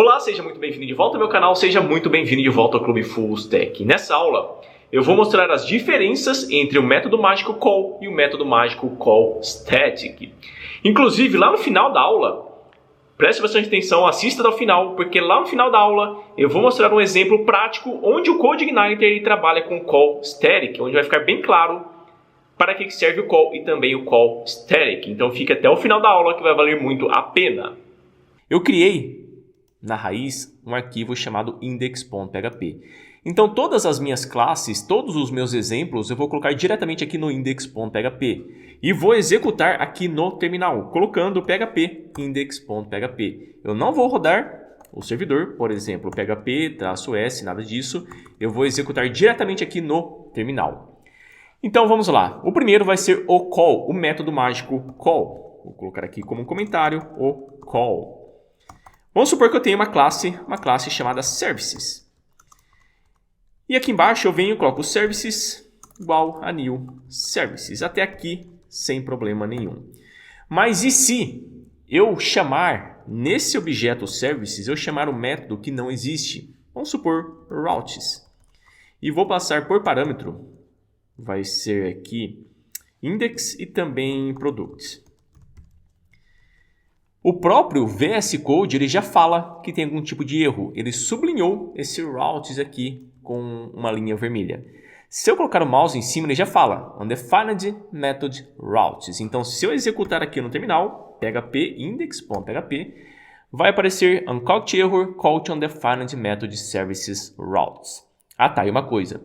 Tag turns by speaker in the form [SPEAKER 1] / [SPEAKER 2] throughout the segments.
[SPEAKER 1] Olá, seja muito bem-vindo de volta ao meu canal, seja muito bem-vindo de volta ao Clube Full Stack. Nessa aula, eu vou mostrar as diferenças entre o método mágico call e o método mágico call static. Inclusive, lá no final da aula, preste bastante atenção, assista até o final, porque lá no final da aula eu vou mostrar um exemplo prático onde o CodeIgniter trabalha com call static, onde vai ficar bem claro para que serve o call e também o call static. Então fique até o final da aula que vai valer muito a pena. Eu criei na raiz um arquivo chamado index.php. Então todas as minhas classes, todos os meus exemplos, eu vou colocar diretamente aqui no index.php e vou executar aqui no terminal, colocando php index.php. Eu não vou rodar o servidor, por exemplo, php-s, nada disso. Eu vou executar diretamente aqui no terminal. Então vamos lá. O primeiro vai ser o call, o método mágico call. Vou colocar aqui como um comentário o call. Vamos supor que eu tenho uma classe chamada services. E aqui embaixo eu venho e coloco services igual a new services. Até aqui sem problema nenhum. Mas e se eu chamar nesse objeto services, eu chamar um método que não existe? Vamos supor routes. E vou passar por parâmetro. Vai ser aqui index e também product. O próprio VS Code ele já fala que tem algum tipo de erro. Ele sublinhou esse routes aqui com uma linha vermelha. Se eu colocar o mouse em cima, ele já fala undefined method routes. Então, se eu executar aqui no terminal, php index.php, vai aparecer uncaught error caught undefined method services routes. Ah, tá, e uma coisa.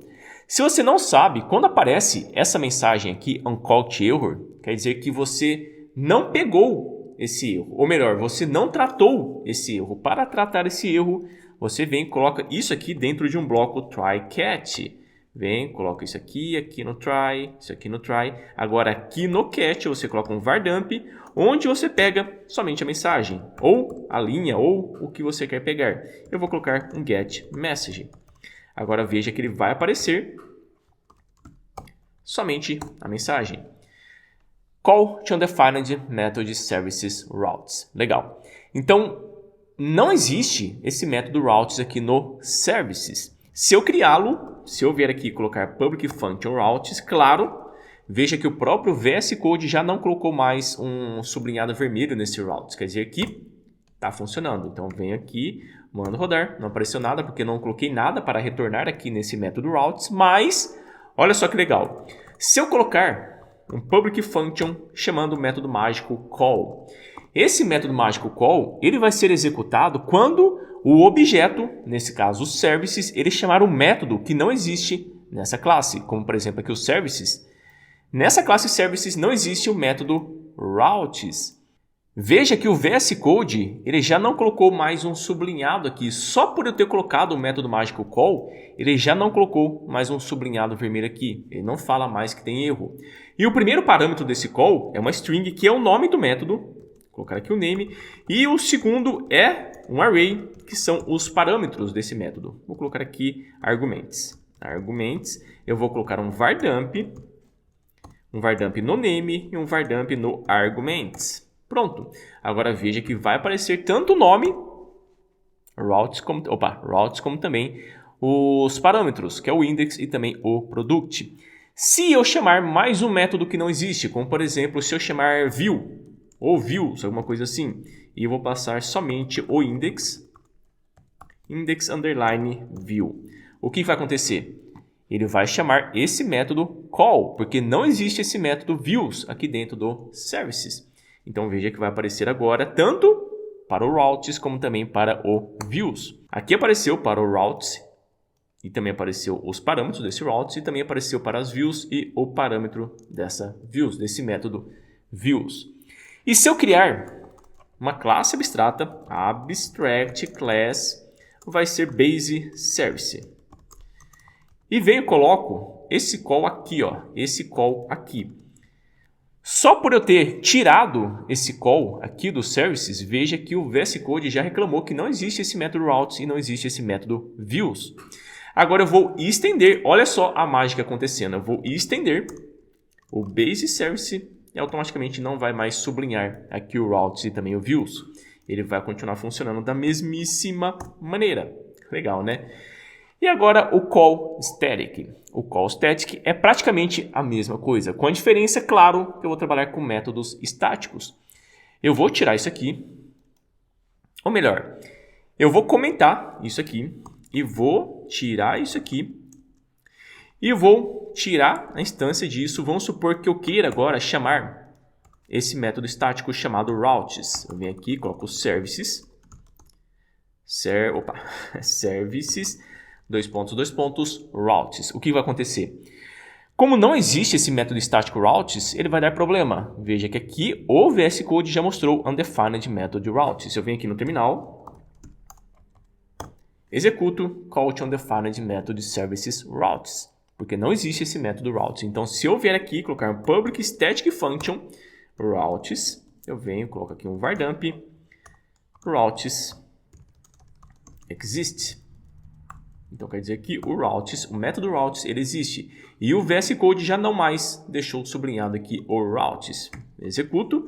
[SPEAKER 1] Se você não sabe, quando aparece essa mensagem aqui, uncaught error, quer dizer que você não pegou esse erro. Ou melhor, você não tratou esse erro. Para tratar esse erro, você vem e coloca isso aqui dentro de um bloco try-catch. Vem, coloca isso aqui no try, isso aqui no try. Agora aqui no catch você coloca um var_dump, onde você pega somente a mensagem, ou a linha, ou o que você quer pegar. Eu vou colocar um get message. Agora veja que ele vai aparecer somente a mensagem. Call to undefined method services routes. Legal. Então, não existe esse método routes aqui no services. Se eu criá-lo, se eu vier aqui e colocar public function routes, claro, veja que o próprio VS Code já não colocou mais um sublinhado vermelho nesse routes. Quer dizer que está funcionando. Então, venho aqui, mando rodar. Não apareceu nada porque não coloquei nada para retornar aqui nesse método routes. Mas, olha só que legal. Se eu colocar um public function chamando o método mágico call. Esse método mágico call, ele vai ser executado quando o objeto, nesse caso os services, ele chamar um método que não existe nessa classe, como por exemplo aqui os services. Nessa classe services não existe o método routes. Veja que o VS Code ele já não colocou mais um sublinhado aqui. Só por eu ter colocado o método mágico call, ele já não colocou mais um sublinhado vermelho aqui. Ele não fala mais que tem erro. E o primeiro parâmetro desse call é uma string, que é o nome do método. Vou colocar aqui o name. E o segundo é um array, que são os parâmetros desse método. Vou colocar aqui arguments. Arguments, eu vou colocar um var_dump no name e um var_dump no arguments. Pronto. Agora veja que vai aparecer tanto o nome, routes, como também os parâmetros, que é o index e também o product. Se eu chamar mais um método que não existe, como por exemplo, se eu chamar view ou views, alguma coisa assim, e eu vou passar somente o index underline view. O que vai acontecer? Ele vai chamar esse método call, porque não existe esse método views aqui dentro do services. Então veja que vai aparecer agora tanto para o routes como também para o views. Aqui apareceu para o routes e também apareceu os parâmetros desse routes e também apareceu para as views e o parâmetro dessa views, desse método views. E se eu criar uma classe abstrata, abstract class, vai ser base service. E venho e coloco esse call aqui, ó, esse call aqui. Só por eu ter tirado esse call aqui dos services, veja que o VS Code já reclamou que não existe esse método routes e não existe esse método views. Agora eu vou estender, olha só a mágica acontecendo, eu vou estender o base service e automaticamente não vai mais sublinhar aqui o routes e também o views. ele vai continuar funcionando da mesmíssima maneira. Legal, né? E agora o call static. O call static é praticamente a mesma coisa, com a diferença, claro, que eu vou trabalhar com métodos estáticos. Eu vou tirar isso aqui, ou melhor, eu vou comentar isso aqui, e vou tirar isso aqui, e vou tirar a instância disso. Vamos supor que eu queira agora chamar esse método estático chamado routes. Eu venho aqui, coloco services, services, routes. O que vai acontecer? Como não existe esse método estático routes, ele vai dar problema. Veja que aqui o VS Code já mostrou undefined method routes. Eu venho aqui no terminal, executo call to undefined method services routes, porque não existe esse método routes. Então, se eu vier aqui colocar um public static function routes, eu venho, coloco aqui um var dump routes exist. Então, quer dizer que o routes, o método routes, ele existe. E o VS Code já não mais deixou sublinhado aqui o routes. Executo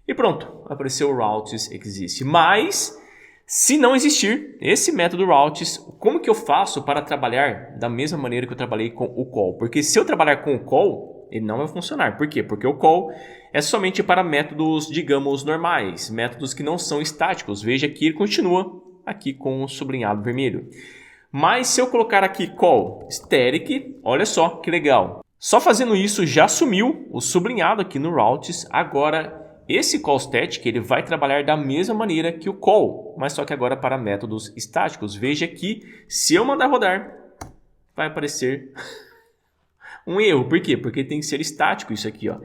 [SPEAKER 1] e pronto, apareceu o routes exist. Mas, se não existir esse método routes, como que eu faço para trabalhar da mesma maneira que eu trabalhei com o call? Porque se eu trabalhar com o call, ele não vai funcionar. Por quê? Porque o call é somente para métodos, digamos, normais, métodos que não são estáticos. Veja que ele continua aqui com o sublinhado vermelho. Mas se eu colocar aqui call static, olha só que legal. Só fazendo isso já sumiu o sublinhado aqui no routes. Agora, esse call static ele vai trabalhar da mesma maneira que o call, mas só que agora para métodos estáticos. Veja que se eu mandar rodar, vai aparecer um erro. Por quê? Porque tem que ser estático isso aqui, ó.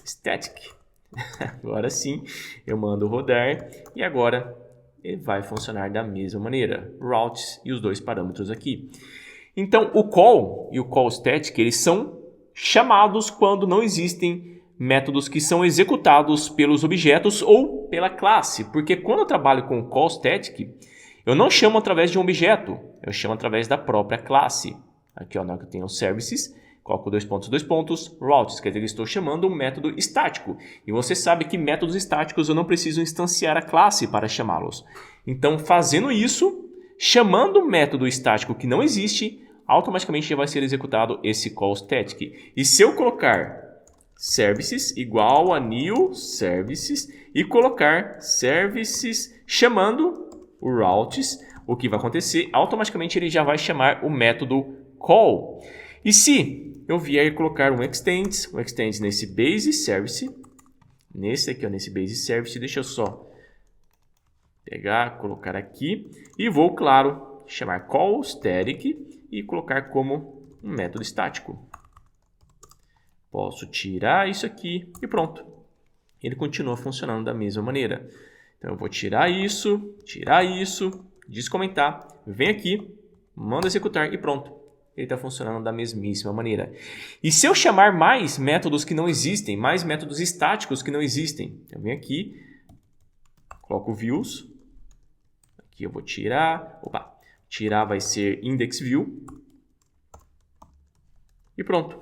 [SPEAKER 1] Static. Agora sim, eu mando rodar e agora ele vai funcionar da mesma maneira. Routes e os dois parâmetros aqui. Então, o call e o call static, eles são chamados quando não existem métodos que são executados pelos objetos ou pela classe. Porque quando eu trabalho com o call static, eu não chamo através de um objeto, eu chamo através da própria classe. Aqui, ó, na hora que eu tenho os services, coloco routes, quer dizer que eu estou chamando um método estático. E você sabe que métodos estáticos eu não preciso instanciar a classe para chamá-los. Então, fazendo isso, chamando um método estático que não existe, automaticamente já vai ser executado esse call static. E se eu colocar services igual a new services e colocar services chamando o routes, o que vai acontecer? Automaticamente ele já vai chamar o método call. E se eu vier colocar um extends nesse base service, nesse aqui, ó, nesse base service, deixa eu só pegar, colocar aqui e vou, claro, chamar call static e colocar como um método estático. Posso tirar isso aqui e pronto. Ele continua funcionando da mesma maneira. Então eu vou tirar isso, descomentar, venho aqui, mando executar e pronto. Ele está funcionando da mesmíssima maneira. E se eu chamar mais métodos que não existem, mais métodos estáticos que não existem, eu venho aqui, coloco views, aqui eu vou tirar, tirar vai ser indexView, e pronto,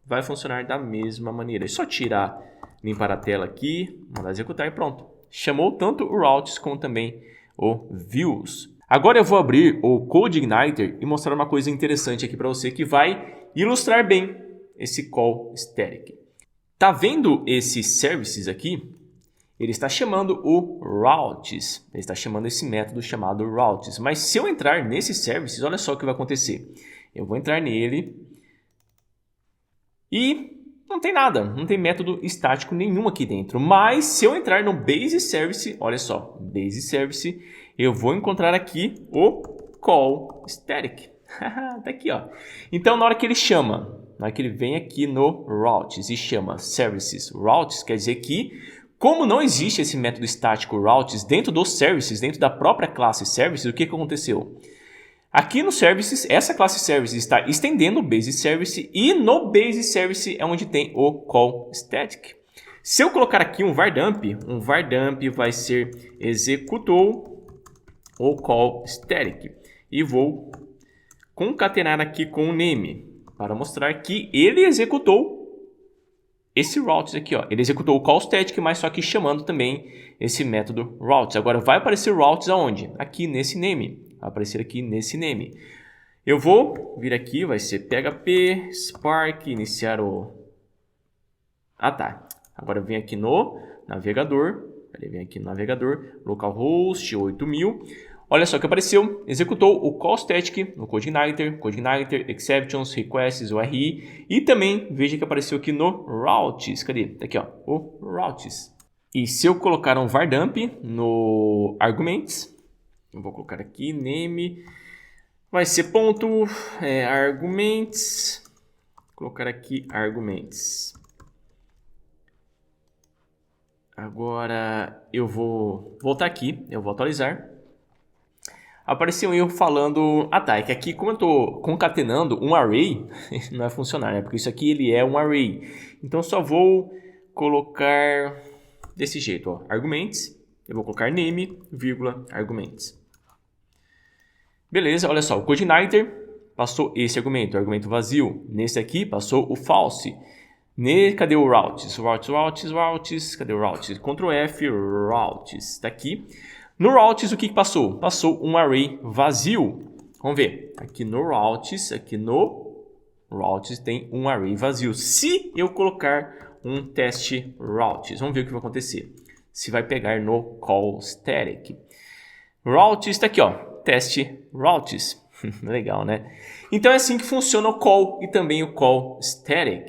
[SPEAKER 1] vai funcionar da mesma maneira. É só tirar, limpar a tela aqui, mandar executar e pronto. Chamou tanto o routes como também o views. Agora eu vou abrir o CodeIgniter e mostrar uma coisa interessante aqui para você que vai ilustrar bem esse call static. Tá vendo esses services aqui? Ele está chamando o routes. Ele está chamando esse método chamado routes. Mas se eu entrar nesses services, olha só o que vai acontecer. Eu vou entrar nele e não tem nada, não tem método estático nenhum aqui dentro. Mas se eu entrar no base service, olha só, base service, eu vou encontrar aqui o call static. Tá aqui, ó. Então, na hora que ele chama, na hora que ele vem aqui no routes e chama services routes, quer dizer que, como não existe esse método estático routes dentro dos services, dentro da própria classe services, o que aconteceu? Aqui no services, essa classe services está estendendo o base service e no base service é onde tem o call static. Se eu colocar aqui um var dump vai ser executou o call static. E vou concatenar aqui com o name para mostrar que ele executou esse routes aqui, ó. Ele executou o call static, mas só que chamando também esse método routes. Agora vai aparecer routes aonde? Aqui nesse name. Vai aparecer aqui nesse name. Eu vou vir aqui, vai ser PHP, Spark, iniciar o... Ah, tá. Agora vem aqui no navegador. Vem aqui no navegador, localhost 8000. Olha só o que apareceu. Executou o call static no CodeIgniter, exceptions, requests, URI. E também veja que apareceu aqui no routes. Cadê? Tá aqui, ó, o routes. E se eu colocar um var dump no arguments, eu vou colocar aqui name, vai ser ponto arguments. Vou colocar aqui arguments. Agora eu vou voltar aqui, eu vou atualizar. Apareceu um erro falando, ah tá, é que aqui como eu estou concatenando um array, não vai funcionar, né? Porque isso aqui ele é um array. Então só vou colocar desse jeito, ó, arguments, eu vou colocar name, vírgula, arguments. Beleza, olha só, o CodeIgniter passou esse argumento, argumento vazio. Nesse aqui passou o false. Cadê o routes? Routes, cadê o routes? Ctrl F, routes, está aqui. No routes, o que passou? Passou um array vazio. Vamos ver. Aqui no routes tem um array vazio. Se eu colocar um teste routes, vamos ver o que vai acontecer. Se vai pegar no call static. Routes está aqui, ó. Teste routes. Legal, né? Então é assim que funciona o call e também o call static.